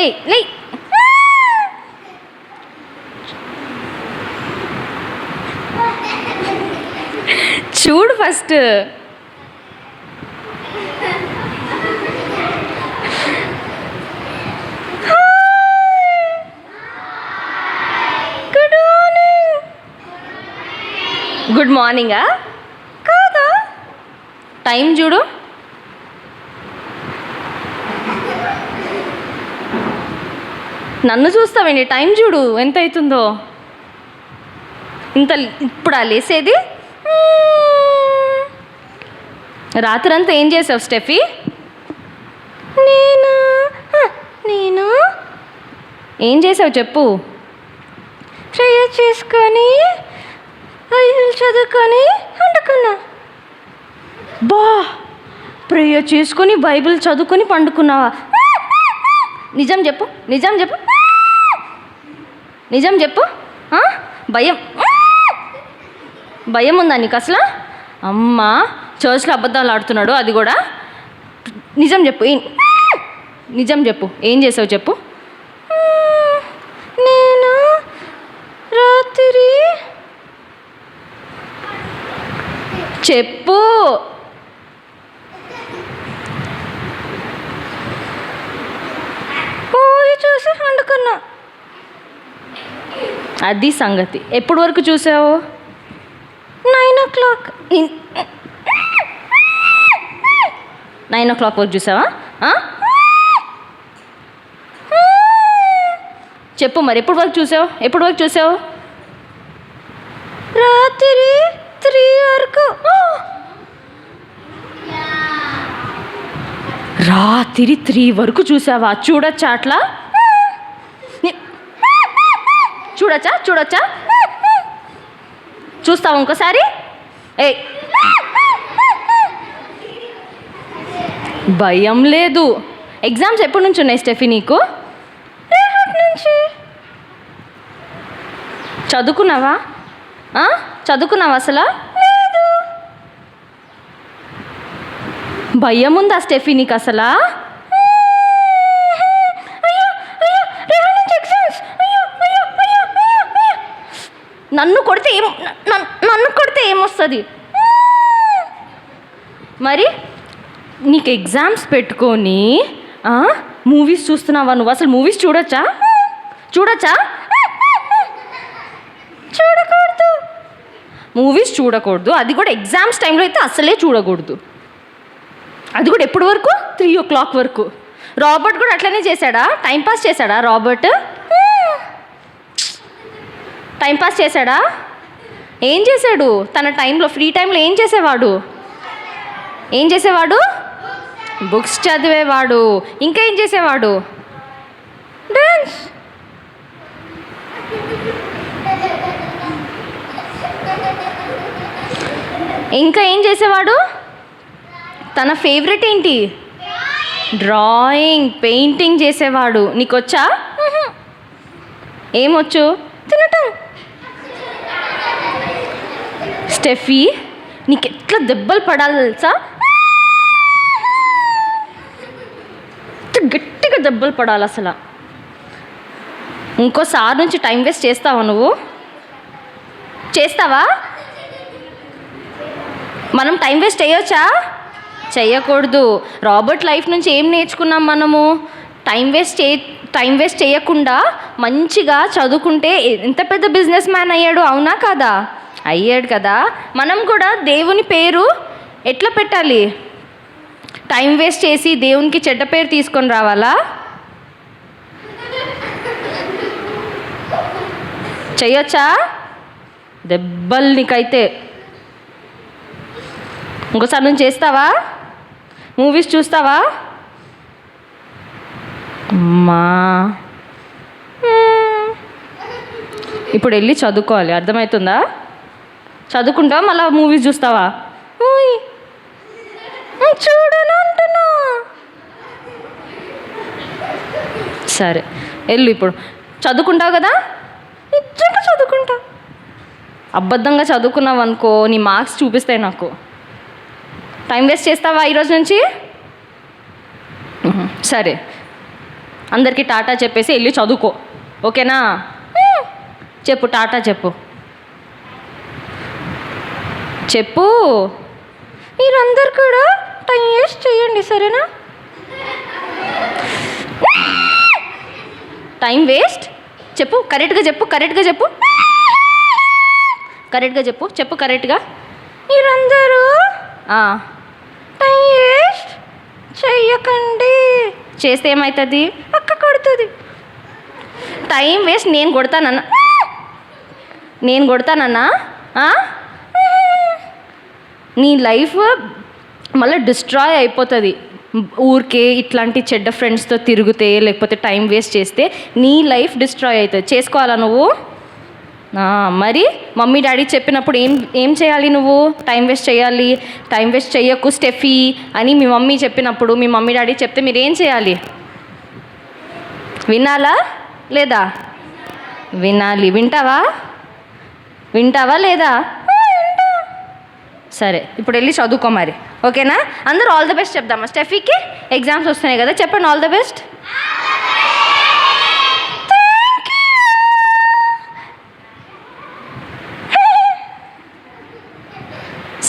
ఏయ్ లే. చూడు ఫస్ట్. గుడ్ మార్నింగా కాదా? టైం చూడు. నన్ను చూస్తావేంటి? టైం చూడు ఎంత అవుతుందో. ఇంత ఇప్పుడు లేసేది? రాత్రంతా ఏం చేసావు స్టెఫీ? నేను నేను ఏం చేసావు చెప్పు. ప్రేయర్ చేసుకొని బైబిల్ చదువుకొని పండుకున్నా. బా, ప్రేయర్ చేసుకొని బైబిల్ చదువుకొని పండుకున్నావా? నిజం చెప్పు, నిజం చెప్పు, నిజం చెప్పు. భయం భయం ఉందా నీకు అసలు? అమ్మ చర్చ్లో అబద్ధాలు ఆడుతున్నాడు, అది కూడా. నిజం చెప్పు, నిజం చెప్పు, ఏం చేసావు చెప్పు. నేను రాత్రి చెప్పు. చూసి వండుకున్నా. అది సంగతి. ఎప్పటి వరకు చూసావు? 9 o'clock. 9 o'clock వరకు చూసావా? చెప్పు మరి, ఎప్పటి వరకు చూసావు? ఎప్పటి వరకు చూసావు? రాత్రి 3 వరకు. రాత్రి 3 వరకు చూసావా? చూడొచ్చా అట్లా? చూడొచ్చా? చూడొచ్చా? చూస్తావా ఇంకోసారి? ఏ భయం లేదు. ఎగ్జామ్స్ ఎప్పటి నుంచి ఉన్నాయి స్టెఫీ నీకు? నుంచి. చదువుకున్నావా? చదువుకున్నావా అసలు? లేదు. భయం ఉందా స్టెఫీ నీకు అసలు? నన్ను కొడితే ఏమొస్తుంది మరి? నీకు ఎగ్జామ్స్ పెట్టుకొని మూవీస్ చూస్తున్నావా నువ్వు? అసలు మూవీస్ చూడొచ్చా? చూడొచ్చా? చూడకూడదు. మూవీస్ చూడకూడదు, అది కూడా ఎగ్జామ్స్ టైంలో అయితే అసలే చూడకూడదు. అది కూడా ఎప్పటి వరకు? 3 o'clock వరకు. రాబర్ట్ కూడా అట్లనే చేశాడా? టైంపాస్ చేశాడా రాబర్ట్? టైంపాస్ చేశాడా? ఏం చేశాడు తన టైంలో, ఫ్రీ టైంలో ఏం చేసేవాడు? ఏం చేసేవాడు? బుక్స్ చదివేవాడు. ఇంకా ఏం చేసేవాడు? డాన్స్. ఇంకా ఏం చేసేవాడు? తన ఫేవరెట్ ఏంటి? డ్రాయింగ్, పెయింటింగ్ చేసేవాడు. నీకు వచ్చా? ఏమొచ్చు? తినటం. స్టెఫీ, నీకు ఎట్లా దెబ్బలు పడాలి తెలుసా? గట్టిగా దెబ్బలు పడాలి అసలు. ఇంకోసారి నుంచి టైం వేస్ట్ చేస్తావా నువ్వు? చేస్తావా? మనం టైం వేస్ట్ చేయొచ్చా? చెయ్యకూడదు. రాబర్ట్ లైఫ్ నుంచి ఏం నేర్చుకున్నాం మనము? టైం వేస్ట్ చేయకుండా మంచిగా చదువుకుంటే ఎంత పెద్ద బిజినెస్ మ్యాన్ అయ్యాడు, అవునా కాదా? అయ్యాడు కదా. మనం కూడా దేవుని పేరు ఎట్లా పెట్టాలి? టైం వేస్ట్ చేసి దేవునికి చెడ్డ పేరు తీసుకొని రావాలా? చెయ్యొచ్చా? దెబ్బలు నీకైతే. ఇంకోసారి నుంచి చేస్తావా? మూవీస్ చూస్తావా? అమ్మా, ఇప్పుడు వెళ్ళి చదువుకోవాలి, అర్థమవుతుందా? చదువుకుంటావా మళ్ళీ మూవీస్ చూస్తావా? చూడను అంటున్నా. సరే వెళ్ళు, ఇప్పుడు చదువుకుంటావు కదా? నిజంగా చదువుకుంటా. అబద్ధంగా చదువుకున్నావు అనుకో, నీ మార్క్స్ చూపిస్తాయి నాకు. టైం వేస్ట్ చేస్తావా ఈరోజు నుంచి? సరే, అందరికీ టాటా చెప్పేసి వెళ్ళి చదువుకో, ఓకేనా? చెప్పు, టాటా చెప్పు, చెప్పు. మీరందరు కూడా టైం వేస్ట్ చేయండి, సరేనా? టైం వేస్ట్ చెప్పు, కరెక్ట్గా చెప్పు, కరెక్ట్గా చెప్పు, కరెక్ట్గా చెప్పు, చెప్పు కరెక్ట్గా. మీరందరూ టైం వేస్ట్ చెయ్యకండి. చేస్తే ఏమవుతుంది? అక్క కొడుతుంది. టైం వేస్ట్ నేను కొడతానన్నా, నేను కొడతానన్నా. నీ లైఫ్ మళ్ళీ డిస్ట్రాయ్ అయిపోతుంది. ఊరికే ఇట్లాంటి చెడ్డ ఫ్రెండ్స్తో తిరిగితే, లేకపోతే టైం వేస్ట్ చేస్తే నీ లైఫ్ డిస్ట్రాయ్ అవుతుంది. చేసుకోవాలా నువ్వు? మరి మమ్మీ డాడీ చెప్పినప్పుడు ఏం చేయాలి? నువ్వు టైం వేస్ట్ చేయాలి. టైం వేస్ట్ చెయ్యకు స్టెఫీ అని మీ మమ్మీ చెప్పినప్పుడు, మీ మమ్మీ డాడీ చెప్తే మీరు ఏం చేయాలి? వినాలా లేదా? వినాలి. వింటావా? వింటావా లేదా? సరే, ఇప్పుడు వెళ్ళి చదువుకో మరి, ఓకేనా? అందరూ ఆల్ ద బెస్ట్ చెప్దామా? స్టెఫీకి ఎగ్జామ్స్ వస్తున్నాయి కదా, చెప్పండి ఆల్ ద బెస్ట్.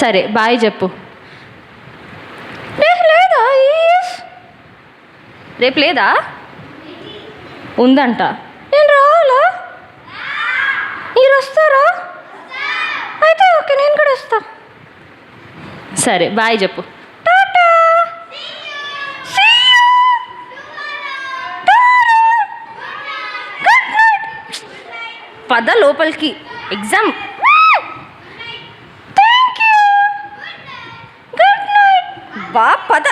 సరే, బాయ్ చెప్పు. లేదా? రేపు లేదా? ఉందంట. నేను రావాలా? మీరు వస్తారా? అయితే ఓకే, నేను కూడా వస్తా. సరే, బాయ్ చెప్పు. పద లోపలికి, ఎగ్జామ్. Good night. బా పద.